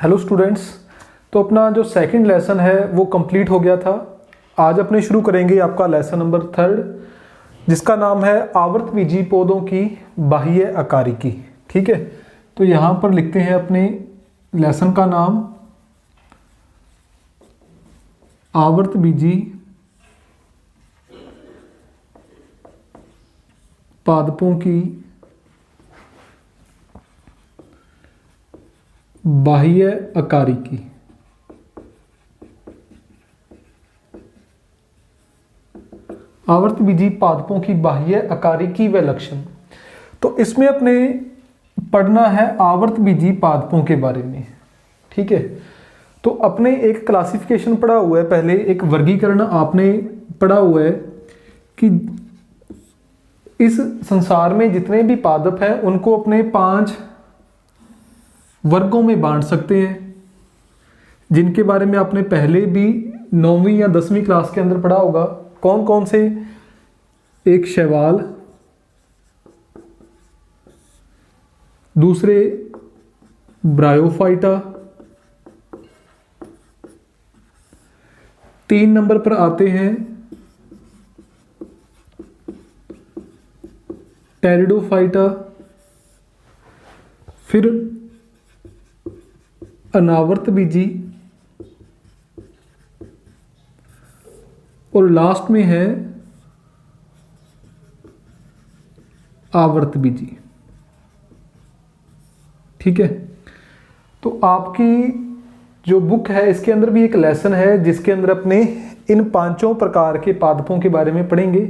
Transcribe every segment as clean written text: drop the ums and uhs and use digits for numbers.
Hello students. तो अपना जो सेकंड लेसन है वो कंप्लीट हो गया था। आज अपने शुरू करेंगे आपका लेसन नंबर 3 जिसका नाम है आवर्तबीजी पौधों की बाह्य आकारिकी। ठीक है, तो यहाँ पर लिखते हैं अपने लेसन का नाम आवर्तबीजी पादपों की बाह्य आकारिकी। आवर्तबीजी पादपों की बाह्य आकारिकी व लक्षण। तो इसमें अपने पढ़ना है आवर्तबीजी पादपों के बारे में। ठीक है, तो अपने एक क्लासिफिकेशन पढ़ा हुआ है, पहले एक वर्गीकरण आपने पढ़ा हुआ है कि इस संसार में जितने भी पादप हैं उनको अपने 5 वर्गों में बांट सकते हैं, जिनके बारे में आपने पहले भी 9वीं या 10वीं क्लास के अंदर पढ़ा होगा। कौन कौन से? एक शैवाल, दूसरे ब्रायोफाइटा, 3 नंबर पर आते हैं टेरिडोफाइटा, फिर अनावर्तबीजी और लास्ट में है आवर्तबीजी। ठीक है, तो आपकी जो बुक है इसके अंदर भी एक लेसन है जिसके अंदर अपने इन 5 प्रकार के पादपों के बारे में पढ़ेंगे,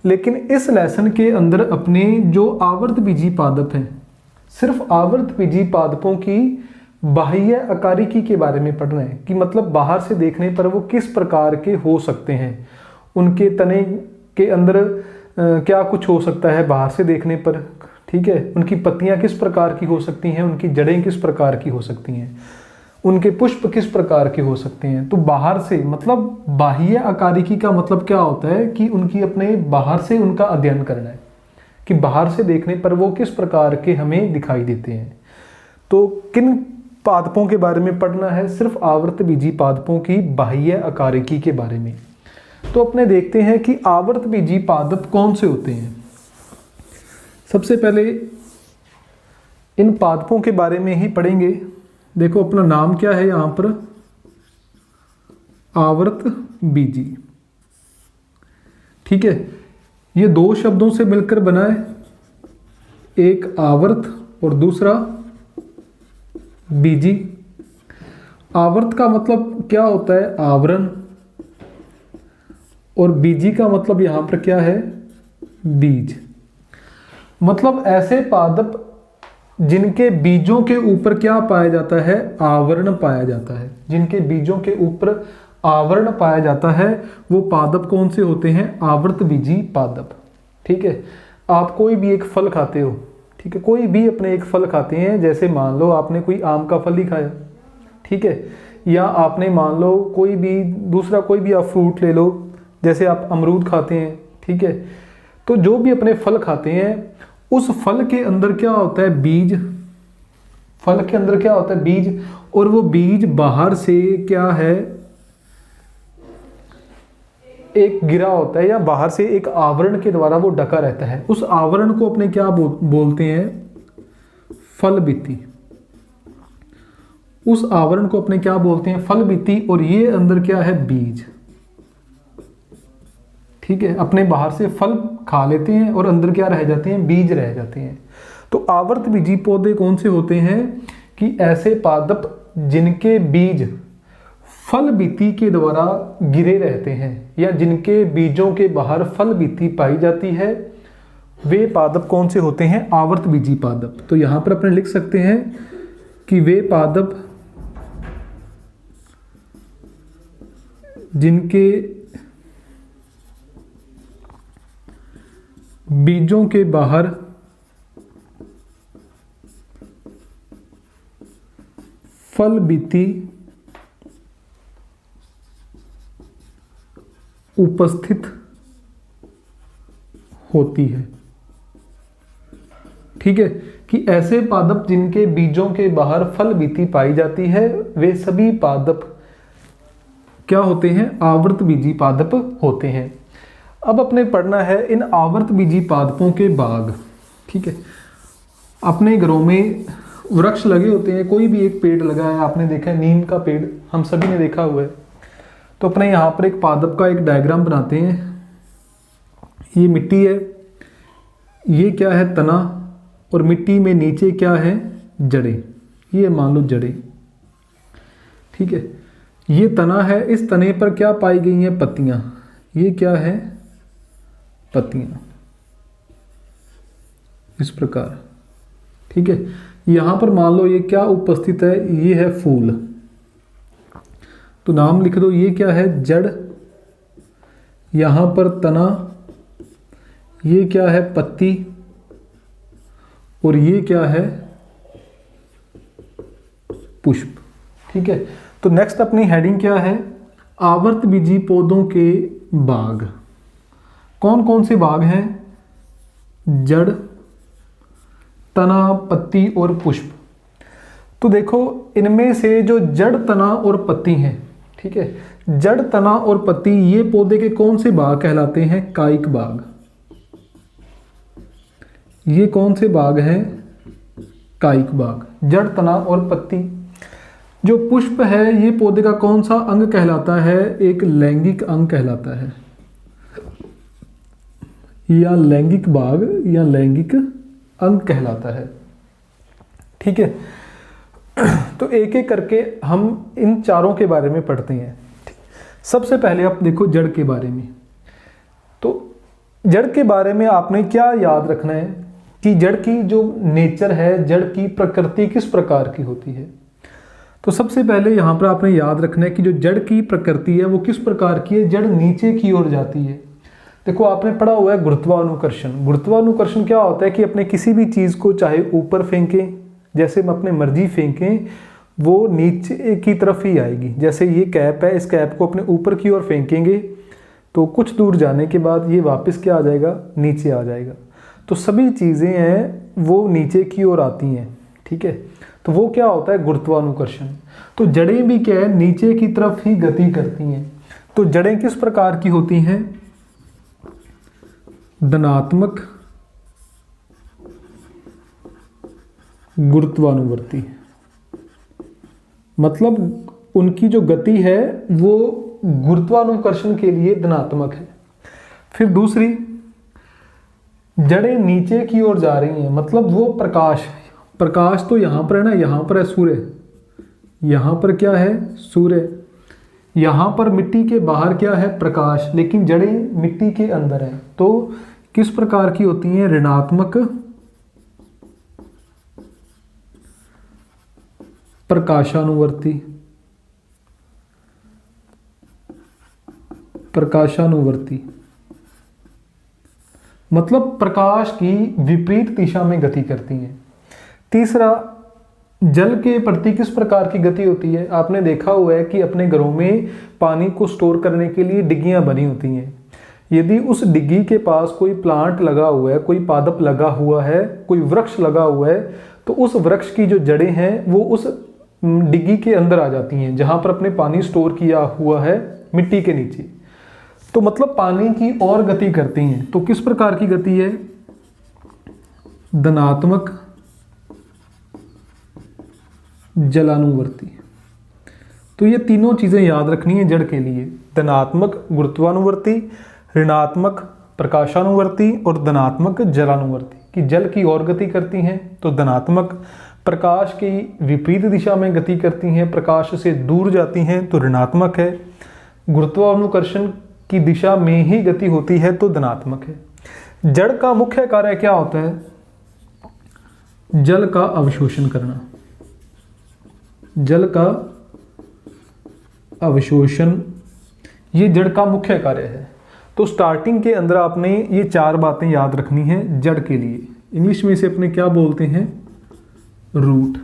लेकिन इस लेसन के अंदर अपने जो आवर्तबीजी पादप हैं, सिर्फ आवर्तबीजी पादपों की बाह्य आकारिकी के बारे में पढ़ना है कि मतलब बाहर से देखने पर वो किस प्रकार के हो सकते हैं, उनके तने के अंदर क्या कुछ हो सकता है बाहर से देखने पर। ठीक है, उनकी पत्तियां किस प्रकार की हो सकती हैं, उनकी जड़ें किस प्रकार की हो सकती हैं, उनके पुष्प किस प्रकार के हो सकते हैं। तो बाहर से मतलब बाह्य आकारिकी का मतलब क्या होता है कि उनकी अपने बाहर से उनका अध्ययन करना है कि बाहर से देखने पर वो किस प्रकार के हमें दिखाई देते हैं। तो किन पादपों के बारे में पढ़ना है? सिर्फ आवर्तबीजी पादपों की बाह्य आकारिकी के बारे में। तो अपने देखते हैं कि आवर्तबीजी पादप कौन से होते हैं। सबसे पहले इन पादपों के बारे में ही पढ़ेंगे। देखो अपना नाम क्या है यहाँ पर, आवर्तबीजी। ठीक है, ये 2 शब्दों से मिलकर बना है, एक आवर्त और दूसरा बीजी। आवर्त का मतलब क्या होता है? आवरण। और बीजी का मतलब यहां पर क्या है? बीज। मतलब ऐसे पादप जिनके बीजों के ऊपर क्या पाया जाता है? आवरण पाया जाता है। जिनके बीजों के ऊपर आवरण पाया जाता है वो पादप कौन से होते हैं? आवर्तबीजी पादप। ठीक है, आप कोई भी एक फल खाते हो, ठीक है, कोई भी अपने एक फल खाते हैं, जैसे मान लो आपने कोई आम का फल ही खाया, ठीक है, या आपने मान लो कोई भी दूसरा कोई भी आप फ्रूट ले लो, जैसे आप अमरूद खाते हैं। ठीक है, तो जो भी अपने फल खाते हैं उस फल के अंदर क्या होता है? बीज। फल के अंदर क्या होता है? बीज। और वो बीज बाहर से क्या है? एक गिरा होता है या बाहर से एक आवरण के द्वारा वो ढका रहता है। उस आवरण को अपने क्या बोलते हैं? फल भित्ति। उस आवरण को अपने क्या बोलते हैं? फल भित्ति। और ये अंदर क्या है? बीज। ठीक है, अपने बाहर से फल खा लेते हैं और अंदर क्या रह जाते हैं? बीज रह जाते हैं। तो आवर्तबीजी पौधे कौन से होते हैं कि ऐसे पादप जिनके बीज फल भित्ति के द्वारा गिरे रहते हैं या जिनके बीजों के बाहर फल भित्ति पाई जाती है, वे पादप कौन से होते हैं? आवर्तबीजी पादप। तो यहां पर अपने लिख सकते हैं कि वे पादप जिनके बीजों के बाहर फल भित्ति उपस्थित होती है। ठीक है, कि ऐसे पादप जिनके बीजों के बाहर फल बीती पाई जाती है वे सभी पादप क्या होते हैं, आवर्त बीजी पादप होते हैं। अब अपने पढ़ना है इन आवर्त बीजी पादपों के बाग। ठीक है, अपने घरों में वृक्ष लगे होते हैं, कोई भी एक पेड़ लगा है, आपने देखा है नीम का पेड़ हम सभी ने देखा हुआ है। तो अपने यहाँ पर एक पादप का एक डायग्राम बनाते हैं। ये मिट्टी है, ये क्या है, तना, और मिट्टी में नीचे क्या है, जड़ें। ये मान लो जड़ें। ठीक है, ये तना है, इस तने पर क्या पाई गई हैं, पत्तियां। ये क्या है, पत्तियां, इस प्रकार। ठीक है, यहां पर मान लो ये क्या उपस्थित है, ये है फूल, तो नाम लिख दो, ये क्या है, जड़, यहां पर तना, ये क्या है, पत्ती, और ये क्या है, पुष्प। ठीक है, तो नेक्स्ट अपनी हेडिंग क्या है, आवर्त बीजी पौधों के बाग। कौन कौन से बाग हैं, जड़, तना, पत्ती और पुष्प। तो देखो इनमें से जो जड़, तना और पत्ती हैं, ठीक है, जड़, तना और पत्ती ये पौधे के कौन से बाग कहलाते हैं, कायिक बाग। ये कौन से बाग हैं, कायिक बाग, जड़, तना और पत्ती। जो पुष्प है ये पौधे का कौन सा अंग कहलाता है, एक लैंगिक अंग कहलाता है, या लैंगिक बाग या लैंगिक अंग कहलाता है। ठीक है, तो एक एक करके हम इन चारों के बारे में पढ़ते हैं। सबसे पहले आप देखो जड़ के बारे में। तो जड़ के बारे में आपने क्या याद रखना है कि जड़ की जो नेचर है, जड़ की प्रकृति किस प्रकार की होती है। तो सबसे पहले यहाँ पर आपने याद रखना है कि जो जड़ की प्रकृति है वो किस प्रकार की है, जड़ नीचे की ओर जाती है। देखो आपने पढ़ा हुआ है गुरुत्वानुकर्षण। गुरुत्वानुकर्षण क्या होता है कि अपने किसी भी चीज़ को चाहे ऊपर फेंकें, जैसे हम अपने मर्जी फेंकें वो नीचे की तरफ ही आएगी। जैसे ये कैप है, इस कैप को अपने ऊपर की ओर फेंकेंगे तो कुछ दूर जाने के बाद ये वापस क्या आ जाएगा, नीचे आ जाएगा। तो सभी चीज़ें हैं वो नीचे की ओर आती हैं। ठीक है, तो वो क्या होता है, गुरुत्वानुकर्षण। तो जड़ें भी क्या है, नीचे की तरफ ही गति करती हैं। तो जड़ें किस प्रकार की होती हैं, धनात्मक गुरुत्वानुवर्ती, मतलब उनकी जो गति है वो गुरुत्वानुकर्षण के लिए धनात्मक है। फिर दूसरी, जड़ें नीचे की ओर जा रही हैं, मतलब वो प्रकाश, प्रकाश तो यहाँ पर है ना, यहाँ पर है सूर्य, यहाँ पर क्या है, सूर्य, यहाँ पर मिट्टी के बाहर क्या है, प्रकाश, लेकिन जड़ें मिट्टी के अंदर हैं। तो किस प्रकार की होती हैं, ऋणात्मक प्रकाशानुवर्ती, प्रकाशानुवर्ती मतलब प्रकाश की विपरीत दिशा में गति करती हैं। तीसरा, जल के प्रति किस प्रकार की गति होती है। आपने देखा हुआ है कि अपने घरों में पानी को स्टोर करने के लिए डिग्गियां बनी होती हैं। यदि उस डिग्गी के पास कोई प्लांट लगा हुआ है, कोई पादप लगा हुआ है, कोई वृक्ष लगा हुआ है, तो उस वृक्ष की जो जड़ें हैं वो उस डिग्गी के अंदर आ जाती हैं जहां पर अपने पानी स्टोर किया हुआ है मिट्टी के नीचे। तो मतलब पानी की और गति करती हैं। तो किस प्रकार की गति है, धनात्मक जलानुवर्ती। तो ये तीनों चीजें याद रखनी है जड़ के लिए, धनात्मक गुरुत्वानुवर्ती, ऋणात्मक प्रकाशानुवर्ती और धनात्मक जलानुवर्ती। कि जल की और गति करती हैं तो धनात्मक, प्रकाश की विपरीत दिशा में गति करती हैं, प्रकाश से दूर जाती हैं तो ऋणात्मक है, गुरुत्वानुकर्षण की दिशा में ही गति होती है तो धनात्मक है। जड़ का मुख्य कार्य क्या होता है, जल का अवशोषण करना, जल का अवशोषण, ये जड़ का मुख्य कार्य है। तो स्टार्टिंग के अंदर आपने ये चार बातें याद रखनी है जड़ के लिए। इंग्लिश में इसे अपने क्या बोलते हैं, रूट।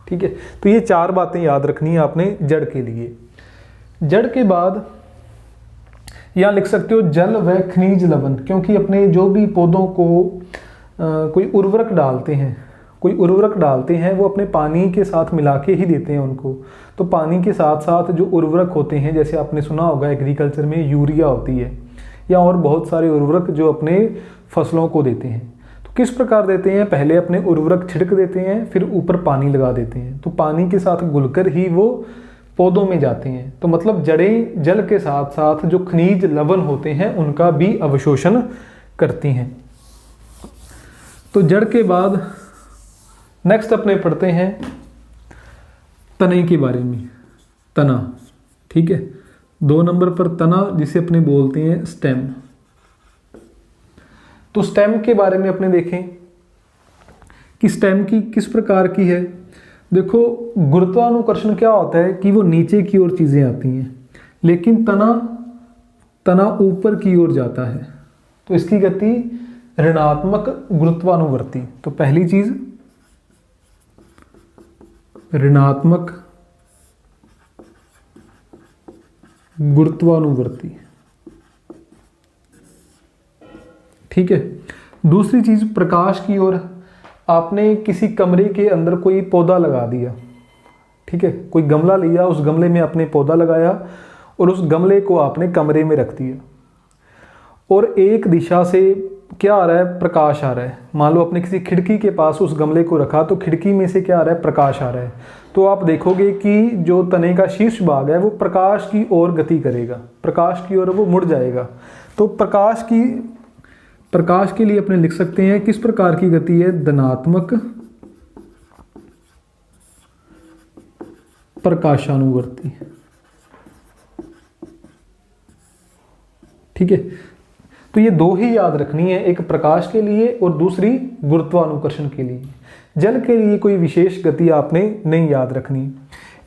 ठीक है, तो ये चार बातें याद रखनी है आपने जड़ के लिए। जड़ के बाद यहां लिख सकते हो जल व खनिज लवण, क्योंकि अपने जो भी पौधों को कोई उर्वरक डालते हैं, वो अपने पानी के साथ मिला के ही देते हैं उनको। तो पानी के साथ साथ जो उर्वरक होते हैं, जैसे आपने सुना होगा एग्रीकल्चर में यूरिया होती है या और बहुत सारे उर्वरक जो अपने फसलों को देते हैं। तो किस प्रकार देते हैं, पहले अपने उर्वरक छिड़क देते हैं, फिर ऊपर पानी लगा देते हैं, तो पानी के साथ घुलकर ही वो पौधों में जाते हैं। तो मतलब जड़ें जल के साथ साथ जो खनिज लवण होते हैं उनका भी अवशोषण करती हैं। तो जड़ के बाद नेक्स्ट अपने पढ़ते हैं तने के बारे में, तना। ठीक है, 2 नंबर पर तना, जिसे अपने बोलते हैं स्टेम। तो स्टेम के बारे में अपने देखें कि स्टेम की किस प्रकार की है। देखो, गुरुत्वाकर्षण क्या होता है कि वो नीचे की ओर चीजें आती हैं, लेकिन तना ऊपर की ओर जाता है, तो इसकी गति ऋणात्मक गुरुत्वानुवर्ती। तो पहली चीज ऋणात्मक गुरुत्वानुवर्ती। ठीक है, दूसरी चीज प्रकाश की ओर। आपने किसी कमरे के अंदर कोई पौधा लगा दिया, ठीक है, कोई गमला लिया, उस गमले में आपने पौधा लगाया और उस गमले को आपने कमरे में रख दिया, और एक दिशा से क्या आ रहा है, प्रकाश आ रहा है। मान लो आपने किसी खिड़की के पास उस गमले को रखा, तो खिड़की में से क्या आ रहा है, प्रकाश आ रहा है। तो आप देखोगे कि जो तने का शीर्ष भाग है वो प्रकाश की ओर गति करेगा, प्रकाश की ओर वो मुड़ जाएगा। तो प्रकाश के लिए अपने लिख सकते हैं किस प्रकार की गति है, धनात्मक प्रकाशानुवर्ती। ठीक है, तो ये 2 ही याद रखनी है, एक प्रकाश के लिए और दूसरी गुरुत्वाकर्षण के लिए। जल के लिए कोई विशेष गति आपने नहीं याद रखनी।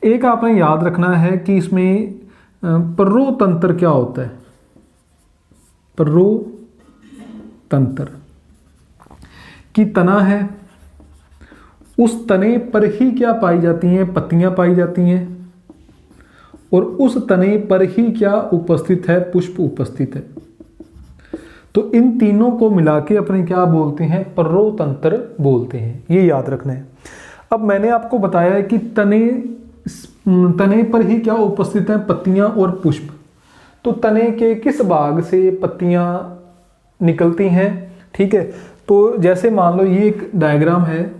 एक आपने याद रखना है कि इसमें पर्रोतंत्र क्या होता है, पर्रोतंत्र की तना है, उस तने पर ही क्या पाई जाती हैं, पत्तियां पाई जाती हैं, और उस तने पर ही क्या उपस्थित है, पुष्प उपस्थित है। तो इन तीनों को मिला के अपने क्या बोलते हैं, पर्रोतंत्र बोलते हैं, ये याद रखना है। अब मैंने आपको बताया है कि तने पर ही क्या उपस्थित है, पत्तियां और पुष्प। तो तने के किस भाग से पत्तियां निकलती हैं, ठीक है। तो जैसे मान लो ये एक डायग्राम है,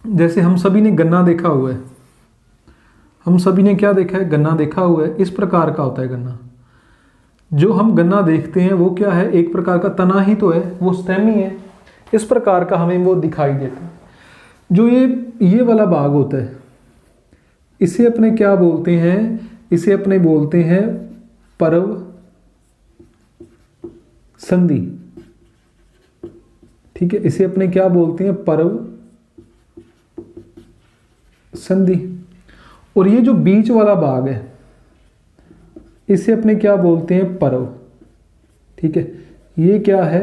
जैसे हम सभी ने गन्ना देखा हुआ है, हम सभी ने क्या देखा है, गन्ना देखा हुआ है। इस प्रकार का होता है गन्ना। जो हम गन्ना देखते हैं वो क्या है, एक प्रकार का तना ही तो है, वो स्टेम ही है। इस प्रकार का हमें वो दिखाई देता है। जो ये वाला भाग होता है, इसे अपने क्या बोलते हैं, इसे अपने बोलते हैं पर्व संधि। ठीक है, इसे अपने क्या बोलते हैं, पर्व संधि। और ये जो बीच वाला भाग है, इसे अपने क्या बोलते हैं, पर्व। ठीक है, ये क्या है,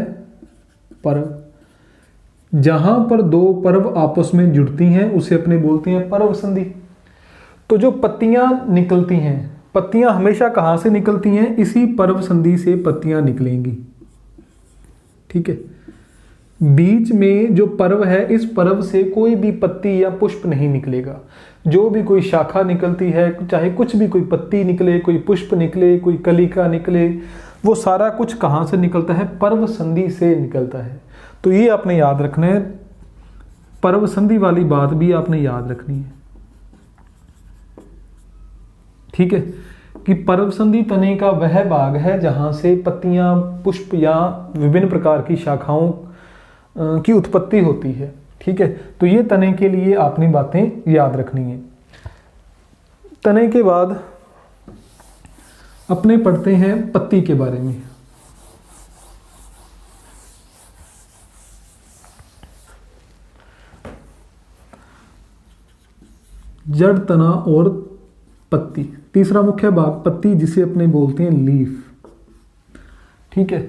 पर्व। जहां पर 2 पर्व आपस में जुड़ती हैं उसे अपने बोलते हैं पर्व संधि। तो जो पत्तियां निकलती हैं, पत्तियां हमेशा कहां से निकलती हैं, इसी पर्व संधि से पत्तियां निकलेंगी। ठीक है, बीच में जो पर्व है, इस पर्व से कोई भी पत्ती या पुष्प नहीं निकलेगा। जो भी कोई शाखा निकलती है, चाहे कुछ भी, कोई पत्ती निकले, कोई पुष्प निकले, कोई कलिका निकले, वो सारा कुछ कहाँ से निकलता है, पर्व संधि से निकलता है। तो ये आपने याद रखना है, पर्व संधि वाली बात भी आपने याद रखनी है। ठीक है, कि पर्व संधि तने का वह भाग है जहां से पत्तियां, पुष्प या विभिन्न प्रकार की शाखाओं की उत्पत्ति होती है। ठीक है, तो ये तने के लिए आपने बातें याद रखनी है। तने के बाद अपने पढ़ते हैं पत्ती के बारे में। जड़, तना और पत्ती। तीसरा मुख्य भाग पत्ती, जिसे अपने बोलते हैं लीफ। ठीक है,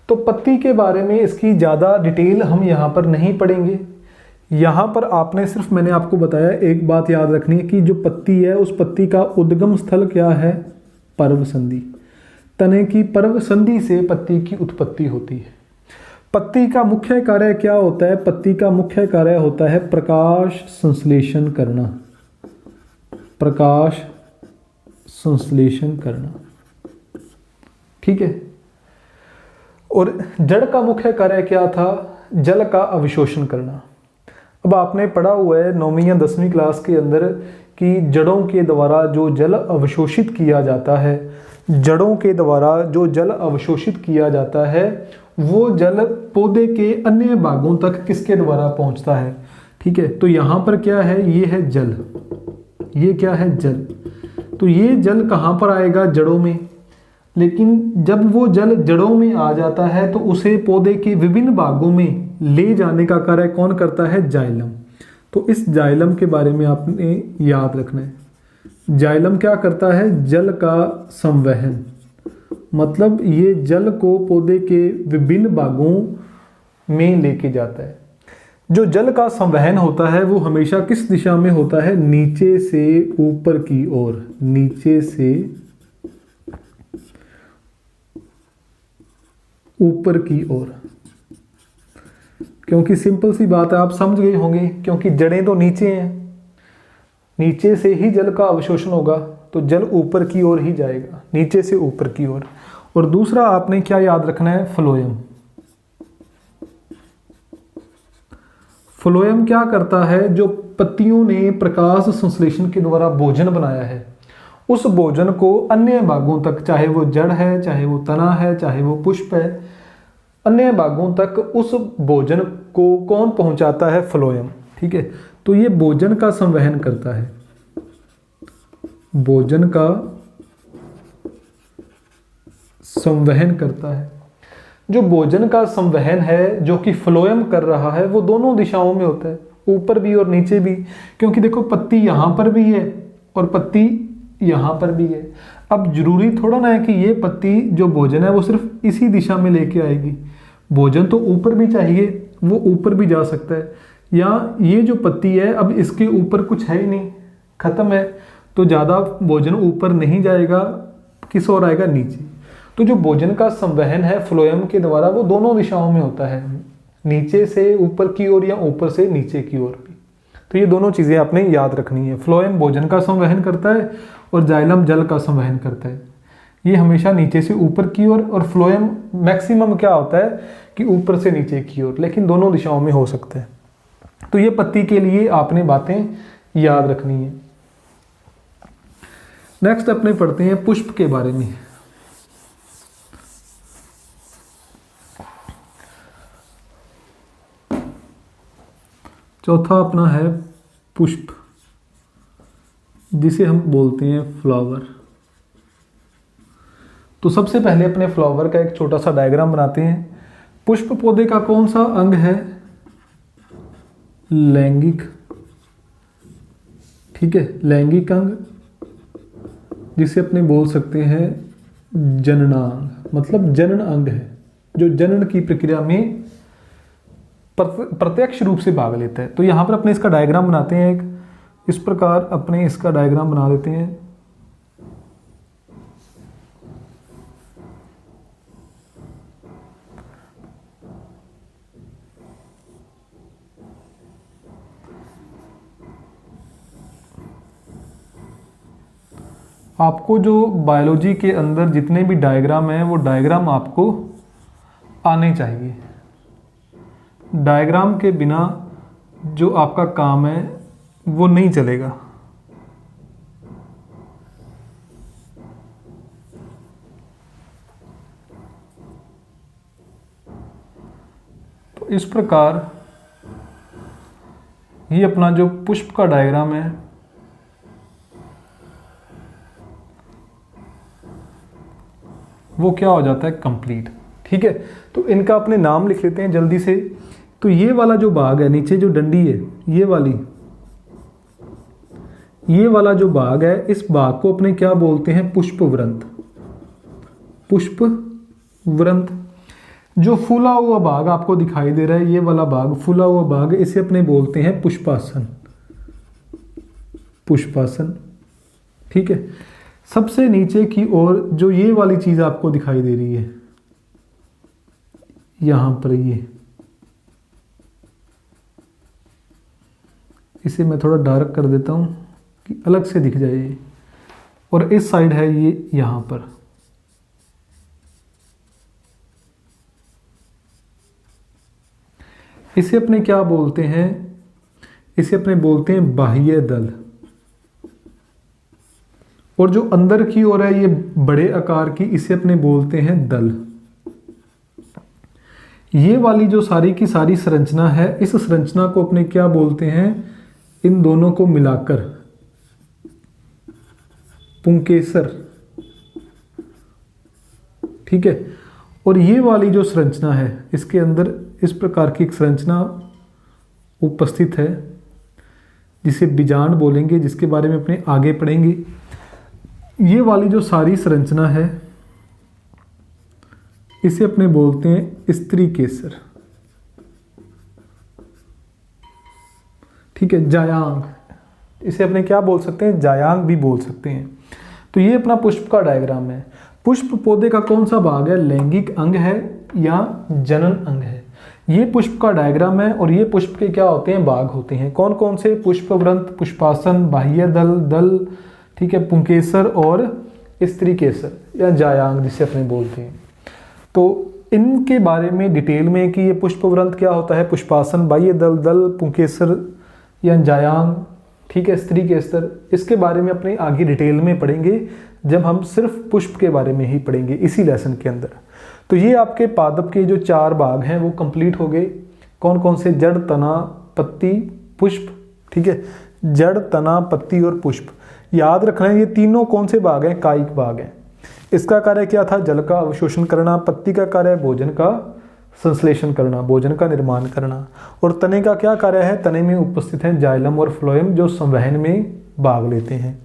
तो पत्ती के बारे में इसकी ज़्यादा डिटेल हम यहाँ पर नहीं पढ़ेंगे। यहाँ पर आपने सिर्फ, मैंने आपको बताया, एक बात याद रखनी है कि जो पत्ती है उस पत्ती का उद्गम स्थल क्या है, पर्व संधि। तने की पर्व संधि से पत्ती की उत्पत्ति होती है। पत्ती का मुख्य कार्य क्या होता है? पत्ती का मुख्य कार्य होता है प्रकाश संश्लेषण करना, प्रकाश संश्लेषण करना, ठीक है। और जड़ का मुख्य कार्य क्या था? जल का अवशोषण करना। अब आपने पढ़ा हुआ है 9वीं या 10वीं क्लास के अंदर कि जड़ों के द्वारा जो जल अवशोषित किया जाता है, जड़ों के द्वारा जो जल अवशोषित किया जाता है वो जल पौधे के अन्य भागों तक किसके द्वारा पहुंचता है, ठीक है। तो यहाँ पर क्या है? ये है जल, ये क्या है? जल। तो ये जल कहाँ पर आएगा? जड़ों में। लेकिन जब वो जल जड़ों में आ जाता है तो उसे पौधे के विभिन्न भागों में ले जाने का कार्य कौन करता है? जाइलम। तो इस जाइलम के बारे में आपने याद रखना है। जाइलम क्या करता है? जल का संवहन, मतलब ये जल को पौधे के विभिन्न भागों में लेके जाता है। जो जल का संवहन होता है वो हमेशा किस दिशा में होता है? नीचे से ऊपर की ओर, नीचे से ऊपर की ओर। क्योंकि सिंपल सी बात है, आप समझ गए होंगे, क्योंकि जड़ें तो नीचे हैं, नीचे से ही जल का अवशोषण होगा तो जल ऊपर की ओर ही जाएगा, नीचे से ऊपर की ओर। और दूसरा आपने क्या याद रखना है? फ्लोएम। फ्लोएम क्या करता है? जो पत्तियों ने प्रकाश संश्लेषण के द्वारा भोजन बनाया है उस भोजन को अन्य भागों तक, चाहे वो जड़ है, चाहे वो तना है, चाहे वो पुष्प है, अन्य भागों तक उस भोजन को कौन पहुंचाता है? फ्लोएम, ठीक है। तो ये भोजन का संवहन करता है, भोजन का संवहन करता है। जो भोजन का संवहन है जो कि फ्लोएम कर रहा है वो दोनों दिशाओं में होता है, ऊपर भी और नीचे भी। क्योंकि देखो पत्ती यहाँ पर भी है और पत्ती यहाँ पर भी है। अब जरूरी थोड़ा ना है कि ये पत्ती जो भोजन है वो सिर्फ इसी दिशा में लेके आएगी, भोजन तो ऊपर भी चाहिए, वो ऊपर भी जा सकता है। या ये जो पत्ती है अब इसके ऊपर कुछ है ही नहीं, खत्म है, तो ज़्यादा भोजन ऊपर नहीं जाएगा, किस ओर आएगा? नीचे। तो जो भोजन का संवहन है फ्लोएम के द्वारा वो दोनों दिशाओं में होता है, नीचे से ऊपर की ओर या ऊपर से नीचे की ओर भी। तो ये दोनों चीज़ें आपने याद रखनी है। फ्लोएम भोजन का संवहन करता है और जाइलम जल का संवहन करता है। ये हमेशा नीचे से ऊपर की ओर, और फ्लोएम मैक्सिमम क्या होता है कि ऊपर से नीचे की ओर, लेकिन दोनों दिशाओं में हो सकता है। तो ये पत्ती के लिए आपने बातें याद रखनी है। नेक्स्ट अपने पढ़ते हैं पुष्प के बारे में। चौथा अपना है पुष्प, जिसे हम बोलते हैं फ्लावर। तो सबसे पहले अपने फ्लावर का एक छोटा सा डायग्राम बनाते हैं। पुष्प पौधे का कौन सा अंग है? लैंगिक, ठीक है, लैंगिक अंग, जिसे अपने बोल सकते हैं जननांग, मतलब जनन अंग है जो जनन की प्रक्रिया में प्रत्यक्ष रूप से भाग लेता है। तो यहाँ पर अपने इसका डायग्राम बनाते हैं एक, इस प्रकार अपने इसका डायग्राम बना देते हैं। आपको जो बायोलॉजी के अंदर जितने भी डायग्राम हैं वो डायग्राम आपको आने चाहिए। डायग्राम के बिना जो आपका काम है वो नहीं चलेगा। तो इस प्रकार ये अपना जो पुष्प का डायग्राम है वो क्या हो जाता है? कंप्लीट, ठीक है। तो इनका अपने नाम लिख लेते हैं जल्दी से। तो ये वाला जो भाग है, नीचे जो डंडी है, ये वाला जो भाग है, इस भाग को अपने क्या बोलते हैं? पुष्पवृंत। पुष्पवृंत। जो फूला हुआ भाग आपको दिखाई दे रहा है, ये वाला भाग, फूला हुआ भाग, इसे अपने बोलते हैं पुष्पासन। पुष्पासन, ठीक है। सबसे नीचे की ओर जो ये वाली चीज आपको दिखाई दे रही है, यहाँ पर ये, इसे मैं थोड़ा डार्क कर देता हूँ कि अलग से दिख जाए ये, और इस साइड है ये यहाँ पर। इसे अपने क्या बोलते हैं, इसे अपने बोलते हैं बाह्य दल। और जो अंदर की ओर है ये बड़े आकार की, इसे अपने बोलते हैं दल। ये वाली जो सारी की सारी संरचना है, इस संरचना को अपने क्या बोलते हैं, इन दोनों को मिलाकर पुंकेसर। ठीक है। और ये वाली जो संरचना है, इसके अंदर इस प्रकार की एक संरचना उपस्थित है जिसे बीजांड बोलेंगे, जिसके बारे में अपने आगे पढ़ेंगे। ये वाली जो सारी संरचना है इसे अपने बोलते हैं स्त्री केसर। ठीक है, जायांग, इसे अपने क्या बोल सकते हैं, जायांग भी बोल सकते हैं। तो ये अपना पुष्प का डायग्राम है। पुष्प पौधे का कौन सा भाग है, लैंगिक अंग है या जनन अंग है। ये पुष्प का डायग्राम है और ये पुष्प के क्या होते हैं, भाग होते हैं। कौन कौन से, पुष्पवृंत, पुष्पासन, बाह्य दल, दल, ठीक है, पुंकेसर और स्त्री केसर या जायांग जिसे अपने बोलते हैं। तो इनके बारे में डिटेल में कि ये पुष्पवृंत क्या होता है, पुष्पासन, बाह्य दल, दल, पुंकेसर या जायांग, ठीक है, स्त्री केसर, इसके बारे में अपने आगे डिटेल में पढ़ेंगे जब हम सिर्फ पुष्प के बारे में ही पढ़ेंगे इसी लेसन के अंदर। तो ये आपके पादप के जो 4 भाग हैं वो कंप्लीट हो गए। कौन कौन से, जड़, तना, पत्ती, पुष्प। ठीक है, जड़, तना, पत्ती और पुष्प। याद रखना है ये तीनों कौन से भाग हैं, कायिक भाग हैं। इसका कार्य क्या था, जल का अवशोषण करना। पत्ती का कार्य है भोजन का संश्लेषण करना, भोजन का निर्माण करना। और तने का क्या कार्य है, तने में उपस्थित है जाइलम और फ्लोएम जो संवहन में भाग लेते हैं।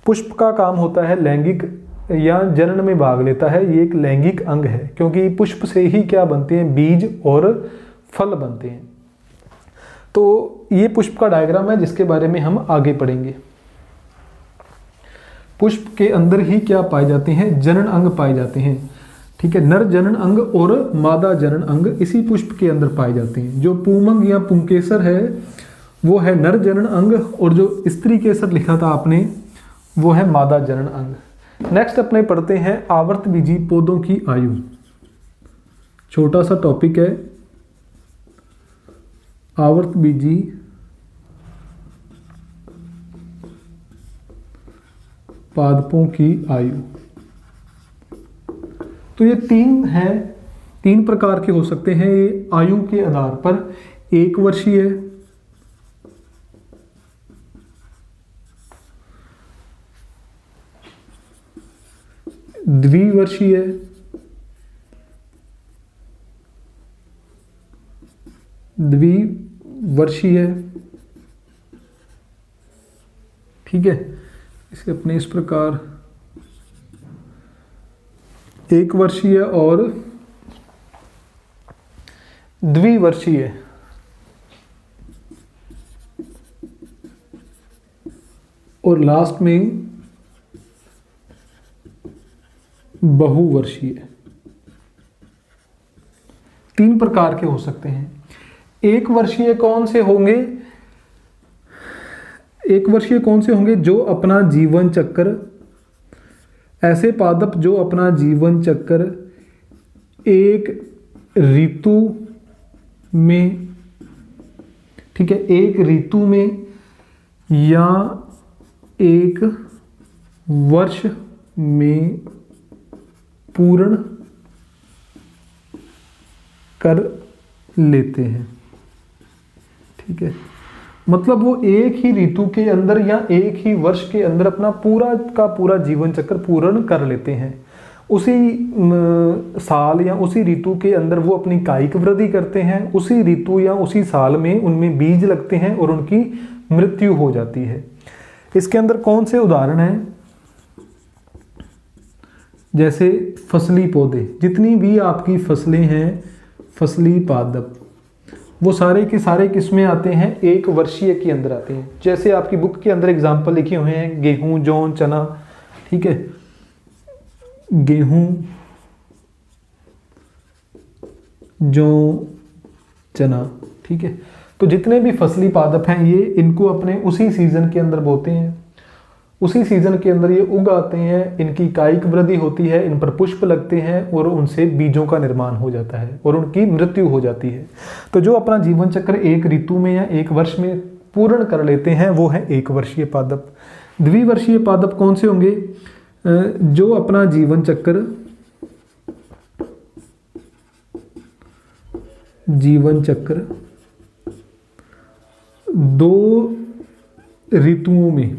पुष्प का काम होता है लैंगिक या जनन में भाग लेता है। ये एक लैंगिक अंग है क्योंकि पुष्प से ही क्या बनते हैं, बीज और फल बनते हैं। तो ये पुष्प का डायग्राम है जिसके बारे में हम आगे पढ़ेंगे। पुष्प के अंदर ही क्या पाए जाते हैं, जनन अंग पाए जाते हैं। ठीक है, नर जनन अंग और मादा जनन अंग इसी पुष्प के अंदर पाए जाते हैं। जो पुमंग या पुंकेसर है वो है नर जनन अंग, और जो स्त्री केसर लिखा था आपने वो है मादा जनन अंग। नेक्स्ट अपने पढ़ते हैं आवर्तबीजी पौधों की आयु। छोटा सा टॉपिक है, आवर्तबीजी पादपों की आयु। तो ये 3 हैं, 3 प्रकार के हो सकते हैं ये आयु के आधार पर। 1 वर्षीय, द्विवर्षीय, द्विवर्षीय। ठीक है, इसे अपने इस प्रकार 1 वर्षीय और द्विवर्षीय। और लास्ट में बहुवर्षीय। 3 प्रकार के हो सकते हैं। 1 वर्षीय कौन से होंगे, 1 वर्षीय कौन से होंगे, जो अपना जीवन चक्र, ऐसे पादप जो अपना जीवन चक्र एक ऋतु में, ठीक है, एक ऋतु में या एक वर्ष में पूर्ण कर लेते हैं। ठीक है, मतलब वो एक ही ऋतु के अंदर या एक ही वर्ष के अंदर अपना पूरा का पूरा जीवन चक्र पूर्ण कर लेते हैं। उसी साल या उसी ऋतु के अंदर वो अपनी कायिक वृद्धि करते हैं। उसी ऋतु या उसी साल में उनमें बीज लगते हैं और उनकी मृत्यु हो जाती है। इसके अंदर कौन से उदाहरण हैं, जैसे फसली पौधे, जितनी भी आपकी फसलें हैं, फसली पादप, वो सारे के सारे किसमें आते हैं, 1 वर्षीय के अंदर आते हैं। जैसे आपकी बुक के अंदर एग्जाम्पल लिखे हुए हैं, गेहूं, जौ, चना। ठीक है, गेहूं, जौ, चना। ठीक है, तो जितने भी फसली पादप हैं ये इनको अपने उसी सीजन के अंदर बोते हैं, उसी सीजन के अंदर ये उगाते हैं, इनकी कायिक वृद्धि होती है, इन पर पुष्प लगते हैं और उनसे बीजों का निर्माण हो जाता है और उनकी मृत्यु हो जाती है। तो जो अपना जीवन चक्र एक ऋतु में या एक वर्ष में पूर्ण कर लेते हैं वो है एक वर्षीय पादप। द्विवर्षीय पादप कौन से होंगे? जो अपना जीवन चक्र दो ऋतुओं में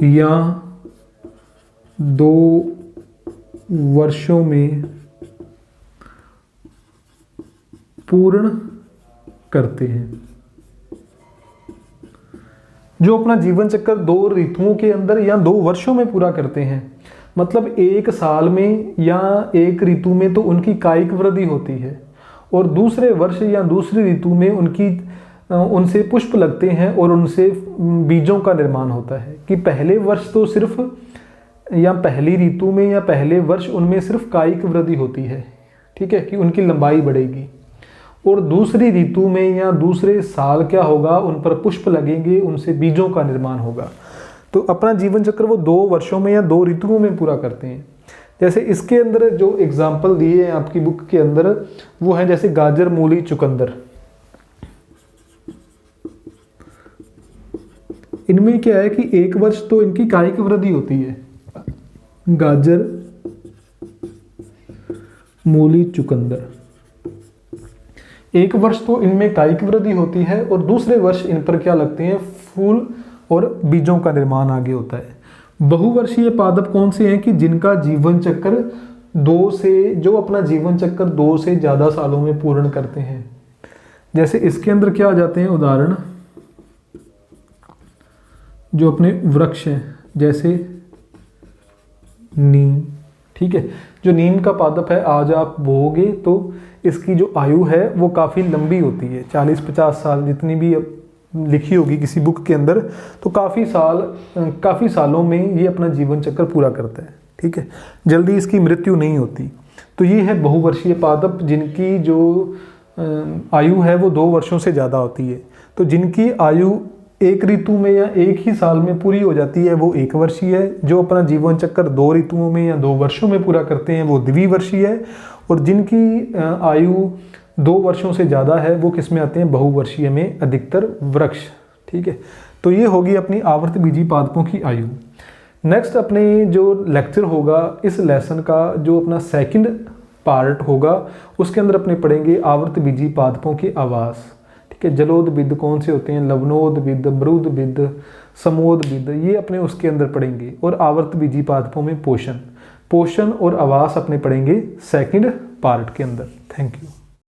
या 2 वर्षों में पूर्ण करते हैं। जो अपना जीवन चक्र 2 ऋतुओं के अंदर या 2 वर्षों में पूरा करते हैं, मतलब एक साल में या एक ऋतु में तो उनकी कायिक वृद्धि होती है और दूसरे वर्ष या दूसरी ऋतु में उनसे पुष्प लगते हैं और उनसे बीजों का निर्माण होता है। कि पहले वर्ष तो सिर्फ या पहली ऋतु में या पहले वर्ष उनमें सिर्फ कायिक वृद्धि होती है, ठीक है, कि उनकी लंबाई बढ़ेगी, और दूसरी ऋतु में या दूसरे साल क्या होगा, उन पर पुष्प लगेंगे, उनसे बीजों का निर्माण होगा। तो अपना जीवन चक्र वो 2 वर्षों में या 2 ऋतुओं में पूरा करते हैं। जैसे इसके अंदर जो एग्जाम्पल दिए हैं आपकी बुक के अंदर वो है जैसे गाजर, मूली, चुकंदर। इनमें क्या है कि एक वर्ष तो इनकी कायिक वृद्धि होती है, गाजर, मूली, चुकंदर। एक वर्ष तो इनमें कायिक वृद्धि होती है और दूसरे वर्ष इन पर क्या लगते हैं, फूल और बीजों का निर्माण आगे होता है। बहुवर्षीय पादप कौन से हैं कि जिनका जीवन चक्र 2 से, जो अपना जीवन चक्र 2 से ज़्यादा सालों में पूर्ण करते हैं। जैसे इसके अंदर क्या आ जाते हैं उदाहरण, जो अपने वृक्ष हैं जैसे नीम। ठीक है, जो नीम का पादप है आज आप बोओगे तो इसकी जो आयु है वो काफ़ी लंबी होती है, 40-50 साल जितनी भी लिखी होगी किसी बुक के अंदर, तो काफ़ी सालों में ये अपना जीवन चक्र पूरा करता है। ठीक है, जल्दी इसकी मृत्यु नहीं होती। तो ये है बहुवर्षीय पादप जिनकी जो आयु है वो 2 वर्षों से ज़्यादा होती है। तो जिनकी आयु एक ऋतु में या एक ही साल में पूरी हो जाती है वो एक वर्षीय है। जो अपना जीवन चक्र 2 ऋतुओं में या 2 वर्षों में पूरा करते हैं वो द्विवर्षीय है। और जिनकी आयु 2 वर्षों से ज़्यादा है वो किस में आते हैं, बहुवर्षीय में, अधिकतर वृक्ष। ठीक है, तो ये होगी अपनी आवर्तबीजी पादपों की आयु। नेक्स्ट अपने जो लेक्चर होगा इस लेसन का जो अपना सेकंड पार्ट होगा उसके अंदर अपने पढ़ेंगे आवर्तबीजी पादपों के आवास। ठीक है, जलोदबिद कौन से होते हैं, लवणोदबिद, मृदबिद, समोदबिद, ये अपने उसके अंदर पढ़ेंगे। और आवर्तबीजी पादपों में पोषण और आवास अपने पढ़ेंगे सेकंड पार्ट के अंदर। Thank you.